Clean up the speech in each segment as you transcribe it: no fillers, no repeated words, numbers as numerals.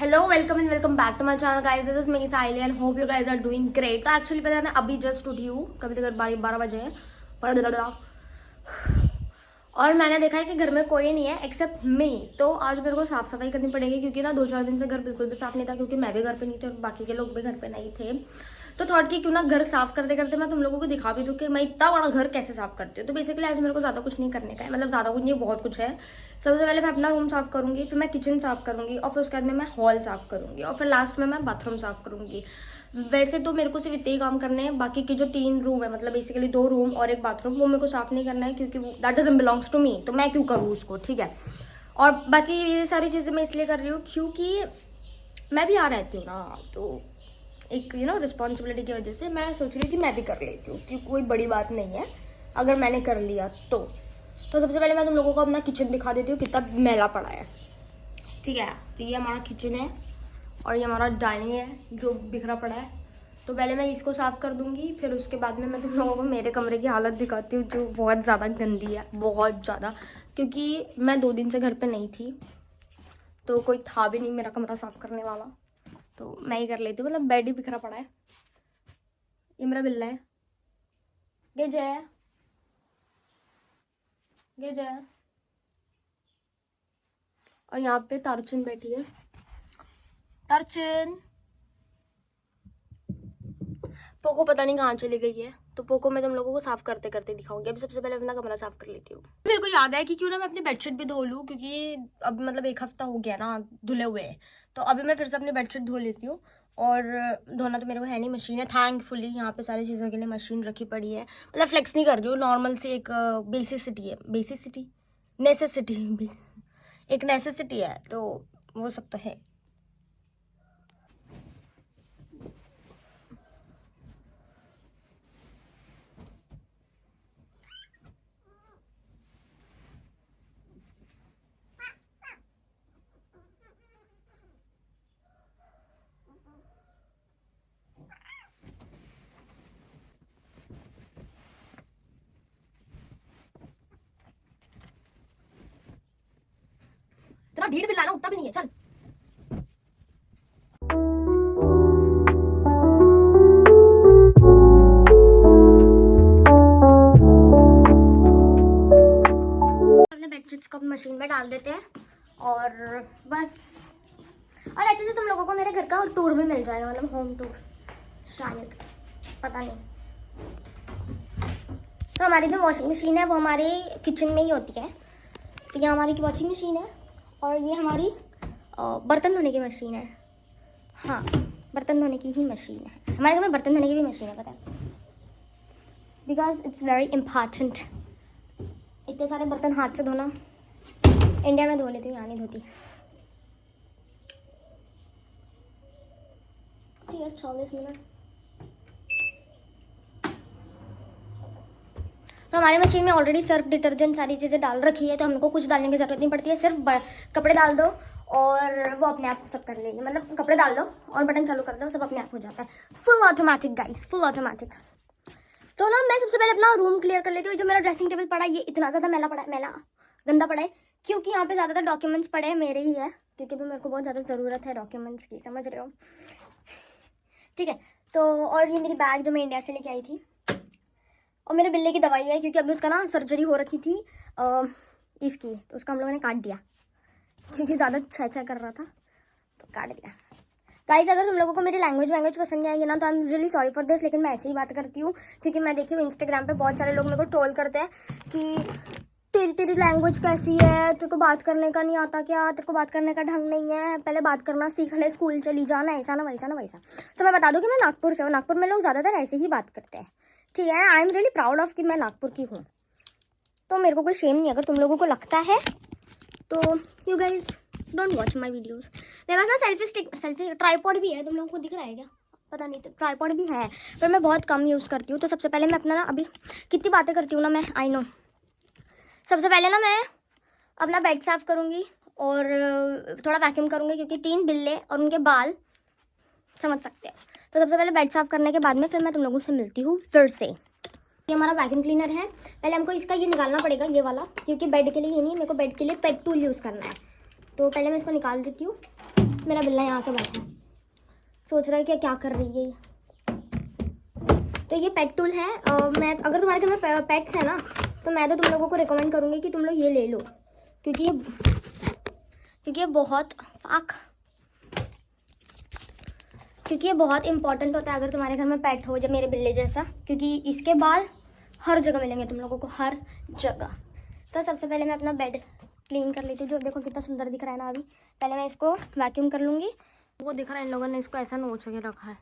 Hello welcome and welcome back to my channel guys, this is me Saili and hope you guys are doing great. तो actually पता है मैं अभी just उठी हूँ, कभी तक 12 बजे है और मैंने देखा है कि घर में कोई नहीं है एक्सेप्ट मी। तो आज मेरे को साफ सफाई करनी पड़ेगी क्योंकि ना 2-4 दिन से घर बिल्कुल भी साफ नहीं था, क्योंकि मैं भी घर पे नहीं थी और बाकी के लोग भी घर पे नहीं थे। तो थॉट कि क्यों ना घर साफ करते करते मैं तुम लोगों को दिखा भी दूँ कि मैं इतना बड़ा घर कैसे साफ करती हूँ। तो बेसिकली आज मेरे को ज़्यादा कुछ नहीं करने का है, मतलब ज़्यादा कुछ नहीं, बहुत कुछ है। सबसे पहले मैं अपना रूम साफ करूंगी, फिर मैं किचन साफ करूंगी और फिर उसके बाद में मैं हॉल साफ करूंगी और फिर लास्ट में मैं बाथरूम साफ करूंगी। वैसे तो मेरे को सिर्फ इतने ही काम करने हैं, बाकी के जो 3 रूम है, मतलब बेसिकली 2 रूम और एक बाथरूम, वो मेरे को साफ नहीं करना है क्योंकि वो that doesn't belongs to me, तो मैं क्यों करूँ उसको, ठीक है। और बाकी ये सारी चीज़ें मैं इसलिए कर रही हूँ क्योंकि मैं भी आ रहती हूँ ना, तो एक रिस्पॉन्सिबिलिटी की वजह से मैं सोच रही थी मैं भी कर लेती हूँ, क्योंकि कोई बड़ी बात नहीं है अगर मैंने कर लिया तो सबसे पहले मैं तुम लोगों को अपना किचन दिखा देती हूँ कितना मैला पड़ा है, ठीक है। तो ये हमारा किचन है और ये हमारा डाइनिंग है जो बिखरा पड़ा है। तो पहले मैं इसको साफ़ कर दूंगी, फिर उसके बाद में मैं तुम लोगों को मेरे कमरे की हालत दिखाती हूँ जो बहुत ज़्यादा गंदी है, बहुत ज़्यादा। क्योंकि मैं 2 दिन से घर पर नहीं थी तो कोई था भी नहीं मेरा कमरा साफ़ करने वाला, तो मैं ही कर लेती हूँ। मतलब बेड ही बिखरा पड़ा है। ये मेरा बिल्ला है, ये जय, ये जय। और यहाँ पे तारचन बैठी है। तारचन, पोको पता नहीं कहाँ चली गई है, तो पोको मैं तुम लोगों को साफ करते करते दिखाऊंगी। अभी सबसे पहले अपना कमरा साफ कर लेती हूँ। मेरे को याद है कि क्यों ना मैं अपनी बेडशीट भी धो लूँ, क्योंकि अब मतलब 1 हफ्ता हो गया ना धुले हुए, तो अभी मैं फिर से अपनी बेडशीट धो लेती हूँ। और धोना तो मेरे को है नहीं, मशीन है थैंकफुली, यहाँ पे सारी चीज़ों के लिए मशीन रखी पड़ी है। मतलब फ्लेक्स नहीं कर रही हूँ, नॉर्मल से एक बेसिसिटी है, बेसिसिटी नेसेसिटी एक नेसेसिटी है, तो वो सब तो है। तेरा ढीठ बिल्ला ना उठता भी नहीं है, चल। अपने बेडशीट्स को मशीन में डाल देते हैं और बस। और ऐसे से तुम लोगों को मेरे घर का टूर भी मिल जाएगा, मतलब होम टूर शायद, पता नहीं। तो हमारी जो वॉशिंग मशीन है वो हमारे किचन में ही होती है। तो ये हमारी वॉशिंग मशीन है और ये हमारी बर्तन धोने की मशीन है। हाँ, बर्तन धोने की ही मशीन है हमारे घर में, बर्तन धोने की भी मशीन है, पता है, बिकॉज इट्स वेरी इम्पॉर्टेंट। इतने सारे बर्तन हाथ से धोना, इंडिया में धो लेती हूँ, यहाँ नहीं धोती। ठीक है, 40 मिनट। तो हमारी मशीन में ऑलरेडी सर्फ डिटर्जेंट सारी चीज़ें डाल रखी है, तो हमको कुछ डालने की ज़रूरत नहीं पड़ती है। सिर्फ कपड़े डाल दो और वो अपने आप सब कर लेगी। मतलब कपड़े डाल दो और बटन चालू कर दो, सब अपने आप हो जाता है। Full automatic guys, full automatic. तो ना मैं सबसे पहले अपना रूम क्लियर कर लेती हूँ। जो मेरा ड्रेसिंग टेबल पड़ा है ये इतना ज़्यादा मैला पड़ा है, मैला गंदा पड़ा है, क्योंकि यहाँ पे ज़्यादातर डॉक्यूमेंट्स पड़े हैं मेरे ही है, क्योंकि भी मेरे को बहुत ज़्यादा ज़रूरत है डॉक्यूमेंट्स की, समझ रहे हो, ठीक है। तो और ये मेरी बैग जो मैं इंडिया से लेके आई थी, और मेरे बिल्ले की दवाई है, क्योंकि अभी उसका ना सर्जरी हो रखी थी इसकी, तो उसका हम लोगों ने काट दिया क्योंकि ज़्यादा छह कर रहा था, तो काट दिया। गाइस, अगर तुम लोगों को मेरी लैंग्वेज पसंद नहीं आएगी ना, तो I am really sorry for this, लेकिन मैं ऐसे ही बात करती हूँ। क्योंकि मैं देखी हूँ इंस्टाग्राम पे बहुत सारे लोग मेरे को ट्रोल करते हैं कि तेरी लैंग्वेज कैसी है, तेरे को बात करने का नहीं आता क्या, तेरे को बात करने का ढंग नहीं है, पहले बात करना सीख ले, स्कूल चली जाना, ऐसा ना वैसा ना वैसा। तो मैं बता दूँ कि मैं नागपुर से हूँ, नागपुर में लोग ज़्यादातर ऐसे ही बात करते हैं, ठीक है। I am really proud of कि मैं नागपुर की हूँ, तो मेरे को कोई शेम नहीं। अगर तुम लोगों को लगता है तो you guys don't watch my videos. मेरे पास ना सेल्फी ट्राईपॉड भी है, तुम लोगों को दिख रहा है क्या पता नहीं, तो ट्राईपॉड भी है, पर मैं बहुत कम यूज़ करती हूँ। तो सबसे पहले मैं अपना ना, अभी कितनी बातें करती हूँ ना मैं, आई नो। सबसे पहले ना मैं अपना बेड साफ़ करूँगी और थोड़ा वैक्यूम करूँगी, क्योंकि 3 बिल्ले और उनके बाल, समझ सकते हैं। तो सबसे पहले बेड साफ़ करने के बाद में फिर मैं तुम लोगों से मिलती हूँ फिर से। ये हमारा वैक्यूम क्लीनर है। पहले हमको इसका ये निकालना पड़ेगा, ये वाला, क्योंकि बेड के लिए ये नहीं, मेरे को बेड के लिए पेट टूल यूज़ करना है। तो पहले मैं इसको निकाल देती हूँ। मेरा बिल्ला यहाँ के बैठा है, सोच रहा है कि क्या कर रही है ये। तो ये पेट टूल है। मैं अगर तुम्हारे घर में पेट्स है ना, तो मैं तो तुम लोगों को रिकमेंड करूँगी कि तुम लोग ये ले लो, क्योंकि ये बहुत इंपॉर्टेंट होता है अगर तुम्हारे घर में पेट हो, जब मेरे बिल्ले जैसा, क्योंकि इसके बाल हर जगह मिलेंगे तुम लोगों को, हर जगह। तो सबसे पहले मैं अपना बेड क्लीन कर लेती हूँ, जो देखो कितना सुंदर दिख रहा है ना अभी। पहले मैं इसको वैक्यूम कर लूँगी। वो दिख रहा है इन लोगों ने इसको ऐसा नोच के रखा है,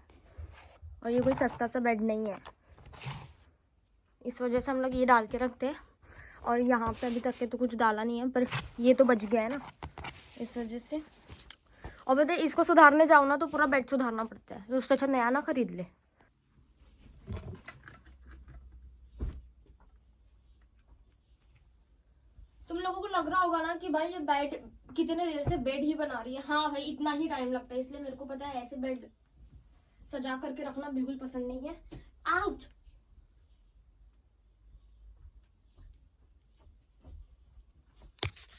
और ये कोई सस्ता सा बेड नहीं है, इस वजह से हम लोग ये डाल के रखते हैं। और यहाँ पे अभी तक के तो कुछ डाला नहीं है, पर ये तो बच गया है ना, इस वजह से। और बताइए, इसको सुधारने जाओ ना तो पूरा बेड सुधारना पड़ता है, तो उससे अच्छा नया ना खरीद ले। तुम लोगों को लग रहा होगा ना कि भाई ये बेड कितने देर से बेड ही बना रही है। हाँ भाई, इतना ही टाइम लगता है, इसलिए मेरे को पता है ऐसे बेड सजा करके रखना बिल्कुल पसंद नहीं है। आउट।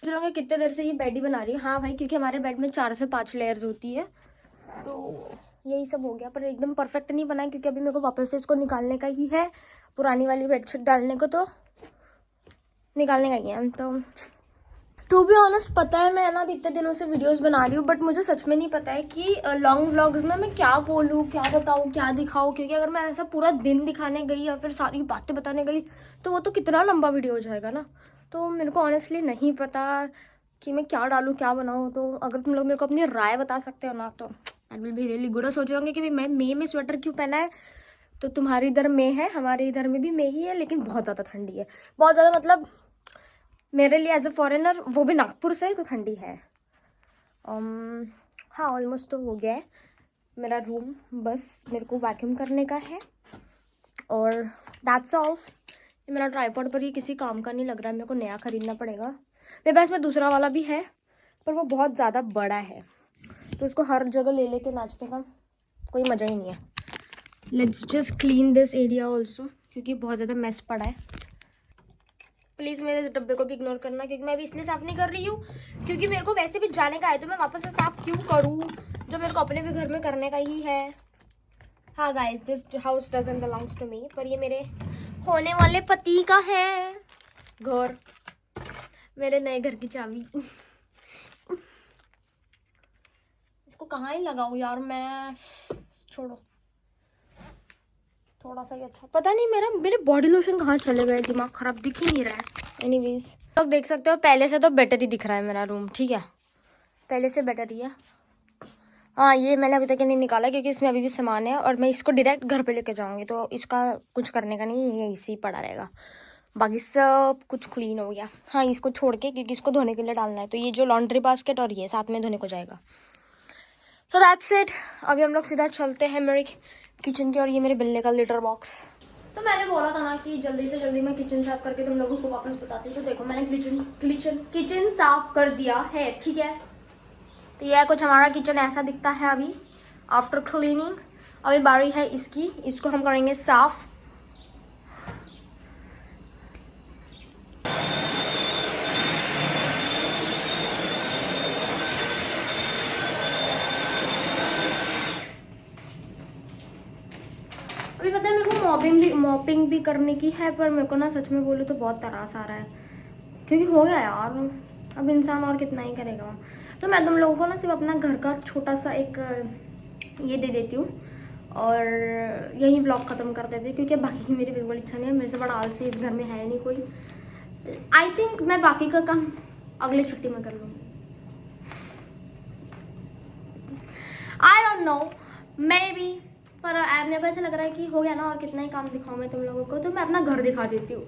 लोग कितने देर से ये बेड ही बना रही है। हाँ भाई, क्योंकि हमारे बेड में 4 से 5 लेयर्स होती है, तो यही सब हो गया। पर एकदम परफेक्ट नहीं बना है, क्योंकि अभी मेरे को वापस से इसको निकालने का ही है, पुरानी वाली बेडशीट डालने को तो निकालने का ही है। तो टू बी ऑनेस्ट, पता है मैं ना अभी इतने दिनों से वीडियोस बना रही हूँ, बट मुझे सच में नहीं पता है कि लॉन्ग व्लॉग्स में मैं क्या बोलूँ, क्या बताऊँ, क्या दिखाऊँ। क्योंकि अगर मैं ऐसा पूरा दिन दिखाने गई या फिर सारी बातें बताने गई तो वो तो कितना लंबा वीडियो हो जाएगा ना। तो मेरे को ऑनेस्टली नहीं पता कि मैं क्या डालूँ, क्या बनाऊँ। तो अगर तुम लोग मेरे को अपनी राय बता सकते हो ना, तो that will be really good. सोच रहे होंगे कि मैं मई में स्वेटर क्यों पहना है, तो तुम्हारे इधर मई है, हमारे इधर में भी मई ही है, लेकिन बहुत ज़्यादा ठंडी है, बहुत ज़्यादा। मतलब मेरे लिए एज ए फॉरेनर, वो भी नागपुर से, तो ठंडी है। हाँ, ऑलमोस्ट तो हो गया है मेरा रूम, बस मेरे को वैक्यूम करने का है और दैट्स ऑल। ये मेरा ट्राइपॉड पर ही किसी काम का नहीं लग रहा है, मेरे को नया ख़रीदना पड़ेगा। मेरे पास में दूसरा वाला भी है, पर वो बहुत ज़्यादा बड़ा है, तो उसको हर जगह ले लेके नाचने का कोई मज़ा ही नहीं है। Let's just clean this area also, क्योंकि बहुत ज़्यादा मेस पड़ा है। प्लीज़ मेरे इस डब्बे को भी इग्नोर करना, क्योंकि मैं अभी इसलिए साफ़ नहीं कर रही हूँ क्योंकि मेरे को वैसे भी जाने का है, तो मैं वापस से साफ़ क्यों करूँ, जो मेरे को अपने भी घर में करने का ही है। हाँ guys, this house doesn't belongs to me, पर ये मेरे होने वाले पति का है घर, मेरे नए घर की चाबी। इसको कहाँ ही लगाऊँ यार मैं, छोड़ो, थोड़ा सा ही अच्छा। पता नहीं मेरे बॉडी लोशन कहाँ चले गए, दिमाग खराब, दिख ही नहीं रहा है। एनीवेज, आप देख सकते हो पहले से तो बेटर ही दिख रहा है मेरा रूम, ठीक है, पहले से बेटर ही है। हाँ, ये मैंने अभी तक नहीं निकाला क्योंकि इसमें अभी भी सामान है, और मैं इसको डायरेक्ट घर पे लेके जाऊँगी, तो इसका कुछ करने का नहीं, ये इसी पड़ा रहेगा। बाकी सब कुछ क्लीन हो गया। हाँ, इसको छोड़ के, क्योंकि इसको धोने के लिए डालना है, तो ये जो लॉन्ड्री बास्केट और ये साथ में धोने को जाएगा। So that's it. अभी हम लोग सीधा चलते हैं मेरे किचन के, और ये मेरे बिल्ले का लिटर बॉक्स। तो मैंने बोला था ना कि जल्दी से जल्दी मैं किचन साफ करके तुम लोगों को वापस बताती हूँ। तो देखो, मैंने किचन साफ कर दिया है, ठीक है। तो यह कुछ हमारा किचन ऐसा दिखता है अभी आफ्टर क्लीनिंग। अभी बारी है इसको हम करेंगे साफ। अभी पता है मेरे को मॉपिंग भी करने की है, पर मेरे को ना सच में बोलूँ तो बहुत तरास आ रहा है, क्योंकि हो गया यार, अब इंसान और कितना ही करेगा। तो मैं तुम लोगों को ना सिर्फ अपना घर का छोटा सा एक ये दे देती हूँ, और यही व्लॉग ख़त्म कर देती हूँ, क्योंकि बाकी की मेरी बिल्कुल इच्छा नहीं है। मेरे से बड़ा आलसी इस घर में है नहीं कोई। आई थिंक मैं बाकी का काम अगली छुट्टी में कर लूँगी। I don't know, may be, पर मेरे को ऐसा लग रहा है कि हो गया ना, और कितना ही काम दिखाऊँ मैं तुम लोगों को। तो मैं अपना घर दिखा देती हूँ।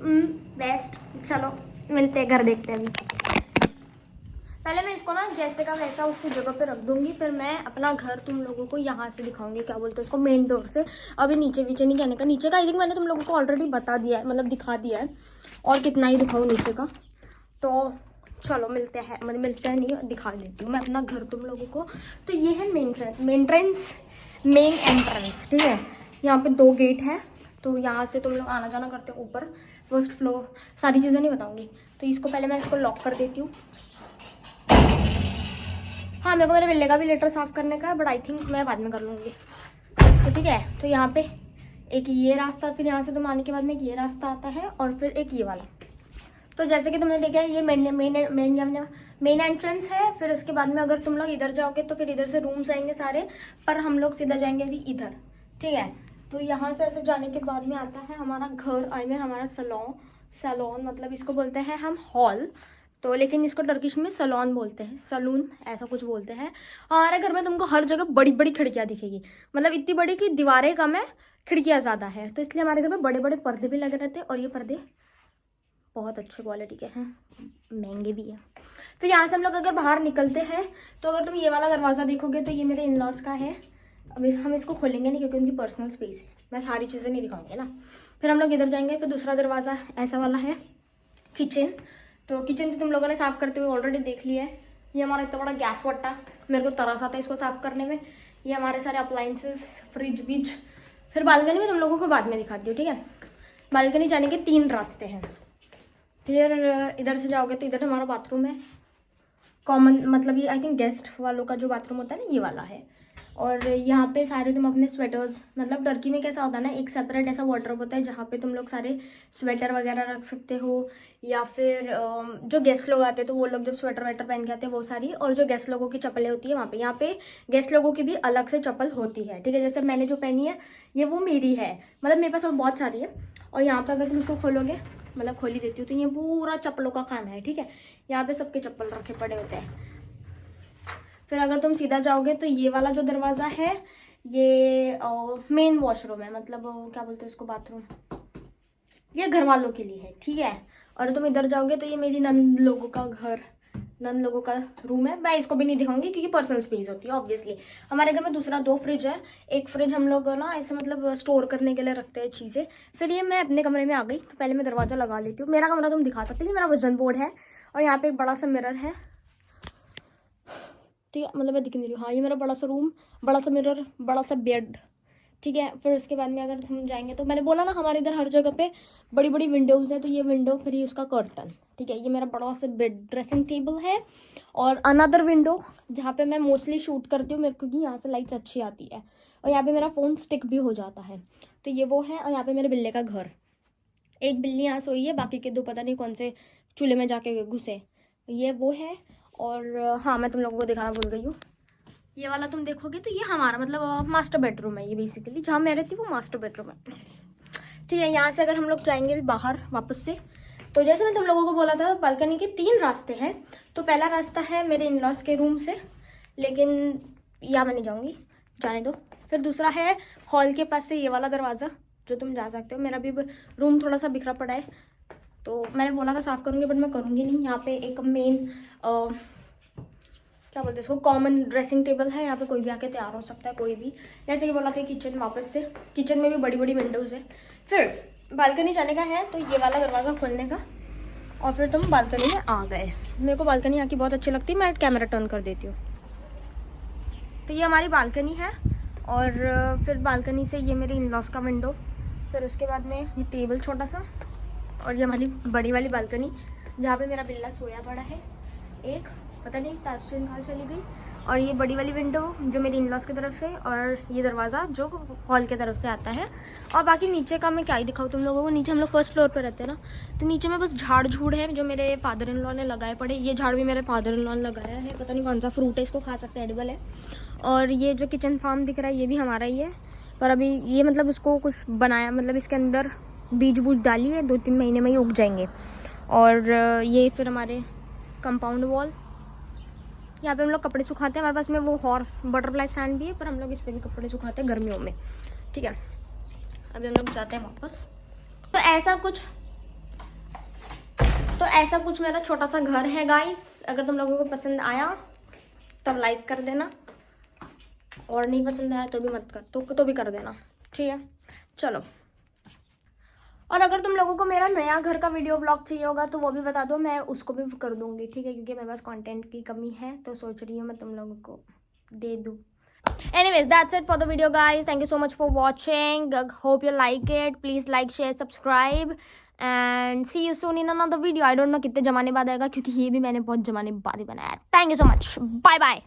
बेस्ट, चलो मिलते हैं, घर देखते हैं। अभी पहले मैं इसको ना जैसे का वैसा उसकी जगह पे रख दूंगी, फिर मैं अपना घर तुम लोगों को यहाँ से दिखाऊंगी, क्या बोलते हैं उसको, मेन डोर से। अभी नीचे नहीं कहने का, नीचे का आई थिंक मैंने तुम लोगों को ऑलरेडी बता दिया है, मतलब दिखा दिया है, और कितना ही दिखाऊँ नीचे का। तो चलो मिलते हैं, मतलब मिलते हैं नहीं, दिखा देती हूँ मैं अपना घर तुम लोगों को। तो ये है मेन एंट्रेंस, ठीक है। यहाँ पे 2 गेट है, तो यहाँ से तुम लोग आना जाना करते हो ऊपर, फर्स्ट फ्लोर। सारी चीज़ें नहीं बताऊँगी, तो इसको पहले मैं इसको लॉक कर देती हूँ। हाँ मेरे को मेरे बिल्ले का भी लेटर साफ़ करने का है, बट आई थिंक मैं बाद में कर लूँगी। तो ठीक है, तो यहाँ पे एक ये रास्ता, फिर यहाँ से तुम आने के बाद में एक ये रास्ता आता है और फिर एक ये वाला। तो जैसे कि तुमने देखा है ये मेन एंट्रेंस है। फिर उसके बाद में अगर तुम लोग इधर जाओगे तो फिर इधर से रूम्स आएंगे सारे, पर हम लोग सीधा जाएंगे अभी इधर, ठीक है। तो यहाँ से ऐसे जाने के बाद में आता है हमारा घर, आई मीन हमारा सैलून मतलब इसको बोलते हैं हम हॉल, तो लेकिन इसको टर्किश में सलोन बोलते हैं, सलून ऐसा कुछ बोलते हैं। हमारे घर में तुमको हर जगह बड़ी बड़ी खिड़कियाँ दिखेगी, मतलब इतनी बड़ी कि दीवारें कम है, खिड़कियाँ ज़्यादा है, तो इसलिए हमारे घर में बड़े बड़े पर्दे भी लगे रहते हैं। और ये पर्दे बहुत अच्छे क्वालिटी के हैं, महंगे भी हैं। फिर यहाँ से हम लोग अगर बाहर निकलते हैं तो अगर तुम ये वाला दरवाज़ा देखोगे तो ये मेरे इन-लॉज़ का है। अब हम इसको खोलेंगे नहीं क्योंकि उनकी पर्सनल स्पेस है, मैं सारी चीज़ें नहीं दिखाऊंगी ना। फिर हम लोग इधर जाएंगे। फिर दूसरा दरवाज़ा ऐसा वाला है, किचन। तो किचन तो तुम लोगों ने साफ़ करते हुए ऑलरेडी देख लिया है। ये हमारा इतना बड़ा गैस वट्टा, मेरे को तरस आता है इसको साफ़ करने में। ये हमारे सारे अप्लाइंसेस, फ्रिज विज। फिर बालकनी में तुम लोगों को बाद में दिखाती हूँ, ठीक है। बालकनी जाने के 3 रास्ते हैं। फिर इधर से जाओगे तो इधर हमारा बाथरूम है, कॉमन मतलब ये आई थिंक गेस्ट वालों का जो बाथरूम होता है ना, ये वाला है। और यहाँ पे सारे तुम अपने स्वेटर्स, मतलब टर्की में कैसा होता है ना, एक सेपरेट ऐसा वार्डरोब होता है जहाँ पे तुम लोग सारे स्वेटर वगैरह रख सकते हो, या फिर जो गेस्ट लोग आते हैं तो वो लोग जब स्वेटर वेटर पहन के आते हैं वो सारी, और जो गेस्ट लोगों की चप्पलें होती है वहाँ पे, यहाँ पे गेस्ट लोगों की भी अलग से चप्पल होती है, ठीक है। जैसे मैंने जो पहनी है ये वो मेरी है, मतलब मेरे पास बहुत सारी है। और यहाँ पर अगर तुम इसको खोलोगे, मतलब खोली देती हूँ, तो ये पूरा चप्पलों का खाना है, ठीक है। यहाँ पे सबके चप्पल रखे पड़े होते हैं। फिर अगर तुम सीधा जाओगे तो ये वाला जो दरवाज़ा है ये मेन वॉशरूम है, मतलब क्या बोलते हैं इसको, बाथरूम, ये घर वालों के लिए है, ठीक है। और तुम इधर जाओगे तो ये मेरी नंद लोगों का घर, नंद लोगों का रूम है। मैं इसको भी नहीं दिखाऊंगी क्योंकि पर्सनल स्पेस होती है ऑब्वियसली। हमारे घर में दूसरा 2 फ्रिज है, एक फ्रिज हम लोग ना ऐसे मतलब स्टोर करने के लिए रखते हैं चीज़ें। फिर ये मैं अपने कमरे में आ गई, तो पहले मैं दरवाज़ा लगा लेती हूँ। मेरा कमरा तुम दिखा सकते हो, मेरा वजन बोर्ड है और यहाँ पे एक बड़ा सा मिरर है, ठीक है, मतलब मैं दिख नहीं रही हूँ। हाँ, ये मेरा बड़ा सा रूम, बड़ा सा मिरर, बड़ा सा बेड, ठीक है। फिर उसके बाद में अगर हम जाएंगे तो मैंने बोला ना हमारे इधर हर जगह पे बड़ी बड़ी विंडोज़ है, तो ये विंडो, फिर ये उसका कर्टन, ठीक है। ये मेरा बड़ा सा बेड ड्रेसिंग टेबल है। और अनदर विंडो जहाँ पे मैं मोस्टली शूट करती हूँ, मेरे क्योंकि यहाँ से लाइट्स अच्छी आती है, और यहाँ पे मेरा फ़ोन स्टिक भी हो जाता है, तो ये वो है। और यहाँ पे मेरे बिल्ले का घर, एक बिल्ली यहाँ सोई है, बाकी के 2 पता नहीं कौन से चूल्हे में जाके घुसे, ये वो है। और हाँ, मैं तुम लोगों को दिखाना भूल गई हूँ, ये वाला तुम देखोगे तो ये हमारा मतलब मास्टर बेडरूम है। ये बेसिकली जहाँ मैं रहती हूँ वो मास्टर बेडरूम है, ठीक है। यहाँ से अगर हम लोग जाएंगे भी बाहर वापस से, तो जैसे मैं तुम लोगों को बोला था बालकनी के 3 रास्ते हैं। तो पहला रास्ता है मेरे इन-लॉज़ के रूम से, लेकिन यहाँ मैं नहीं जाऊँगी, जाने दो। फिर दूसरा है हॉल के पास से ये वाला दरवाज़ा, जो तुम जा सकते हो। मेरा भी रूम थोड़ा सा बिखरा पड़ा है, तो मैंने बोला था साफ़ करूँगी, बट मैं करूँगी नहीं। यहाँ पे एक मेन क्या बोलते हैं इसको, कॉमन ड्रेसिंग टेबल है, यहाँ पे कोई भी आके तैयार हो सकता है, कोई भी। जैसे कि बोला था किचन, वापस से किचन में भी बड़ी बड़ी विंडोज़ है। फिर बालकनी जाने का है तो ये वाला दरवाज़ा खोलने का, और फिर तुम बालकनी में आ गए। मेरे को बालकनी यहाँ की बहुत अच्छी लगती है, मैं कैमरा टर्न कर देती हूँ। तो ये हमारी बालकनी है, और फिर बालकनी से ये मेरे इन-लॉज़ का विंडो, फिर उसके बाद में ये टेबल छोटा सा, और ये हमारी बड़ी वाली बालकनी जहाँ पे मेरा बिल्ला सोया पड़ा है, एक पता नहीं ताजचीन कहाँ चली गई। और ये बड़ी वाली विंडो जो मेरी इन-लॉज़ की तरफ से, और ये दरवाज़ा जो हॉल की तरफ से आता है। और बाकी नीचे का मैं क्या ही दिखाऊँ तुम लोगों को, नीचे हम लोग फर्स्ट फ्लोर पे रहते हैं ना, तो नीचे में बस झाड़ झूड़ है जो मेरे फादर इन लॉ ने लगाए पड़े। ये झाड़ भी मेरे फादर इन लॉ ने लगाया है, पता नहीं कौन सा फ्रूट है, इसको खा सकते हैं, एडिबल है। और ये जो किचन फार्म दिख रहा है ये भी हमारा ही है, पर अभी ये मतलब उसको कुछ बनाया, मतलब इसके अंदर बीज बूज डाली है, 2-3 महीने में ही उग जाएंगे। और ये फिर हमारे कंपाउंड वॉल, यहाँ पे हम लोग कपड़े सुखाते हैं। हमारे पास में वो हॉर्स बटरफ्लाई स्टैंड भी है, पर हम लोग इस पर भी कपड़े सुखाते हैं गर्मियों में, ठीक है। अभी हम लोग जाते हैं वापस। तो ऐसा कुछ मेरा छोटा सा घर है गाइस। अगर तुम लोगों को पसंद आया तब लाइक कर देना, और नहीं पसंद आया तो भी मत कर, तो भी कर देना, ठीक है। चलो, और अगर तुम लोगों को मेरा नया घर का वीडियो ब्लॉग चाहिए होगा तो वो भी बता दो, मैं उसको भी कर दूंगी, ठीक है, क्योंकि मेरे पास कंटेंट की कमी है, तो सोच रही हूँ मैं तुम लोगों को दे दूँ। Anyways, that's it for the video guys. Thank you so much for watching. Hope you like it. Please like, share, subscribe and see you soon in another video. I don't know कितने जमाने बाद आएगा, क्योंकि ये भी मैंने बहुत जमाने बाद ही बनाया है. Thank you so much. Bye bye.